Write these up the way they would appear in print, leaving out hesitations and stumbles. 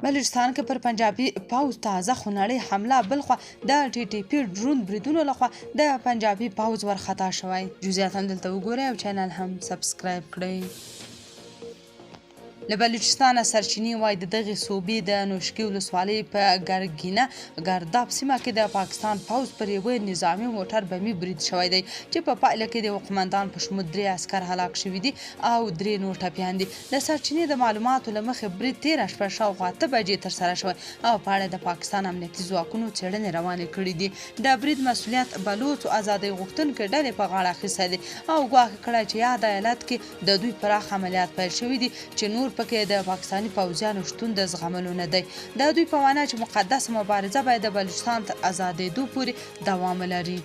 بلوچستان کې پر پنجابي پوځ تازه خونړۍ حمله بلخوا د ټي ټي پي ډرون بریدونو لخوا د پنجابي پوځ ورخطا شوی. جزئیات هم دلته وګورئ او چینل هم سبسکرایب کړئ. له بلوچستانه سرچینې وایي د دغې صوبې د نوشکي ولسوالۍ په ګرګینه ګرداب سیمه کې د پاکستان پوځ پر یوه نظامي موټر بمي برید شوی دی چې په پایله کې د قومندان په شمول 3 عسکر هلاک شوي دي او 3 نور ټپیان دي. د سرچینې د معلوماتو له مخې برید 13 شپه شاوخوا 8 بجې ترسره شوی او په اړه د پاکستان امنیتي ځواکونو څېړنې روانې کړي دي. د برید مسؤلیت بلوڅ ازادۍ غوښتونکو ډلې په غاړه اخیستی دی او ګواښ کړی چې یاد ایالت کې د دوی پراخ عملیات پیل شوي دي چې نور پکې د پاکستاني پوځیانو شتون د زغملو نه دی. د دوی په وینا چې مقدسه مبارزه باید د بلوچستان تر ازادېدو پورې دوام ولري.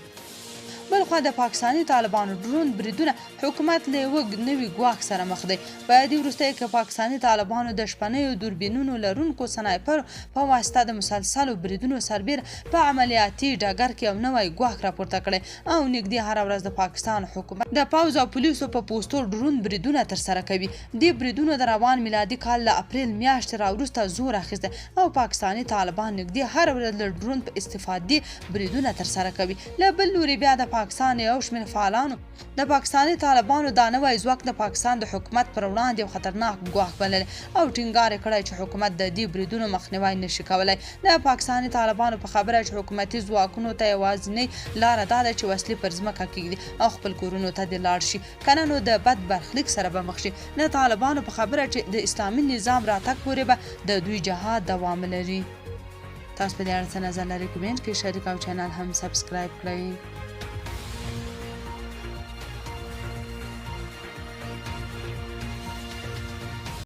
بلخوا د پاکستاني طالبانو ډرون بریدونه حکومت له یوه نوي ګواښ سره مخ دی. په دې وروستیو کې پاکستاني طالبانو د شپنیو دوربینونو لرونکو سنایپرو په واسطه د مسلسلو بریدونو سربیره په عملیاتي ډګر کې یو نوی ګواښ راپورته کړی او نږدې هره ورځ د پاکستان حکومت د پوځ او پولیسو په پوستو ډرون بریدونه ترسره کوي. دې بریدونو د روان میلادي کال له اپریل میاشتې راوروسته زور اخیستی او پاکستاني طالبان نږدې هره ورځ له ډرون په استفادې بریدونه ترسره کوي. له بل لوري بیا د پاکستان یو شمېر فعالانو د پاکستاني طالبانو دا نوی ځواک د پاکستان د حکومت پر وړاندې یو خطرناک ګواښ بللی او ټینګار یې کړی چې حکومت د دې بریدونو مخنیوی نشي کولی. د پاکستاني طالبانو په خبره چې حکومتي ځواکونو ته یوازینۍ لاره دا ده چې وسلې پر ځمکه کږدي او خپل کورونو ته دې لاړ شي کنه نو د بد برخلیک سره به مخ شي. د طالبانو په خبره چې د اسلامي نظام راتګ پورې به د دوی جهاد دوام لري. تاسو په دې اړه څه نظر لرئ؟ کومنټ کې شریک او چینل هم سبسکرایب کړئ.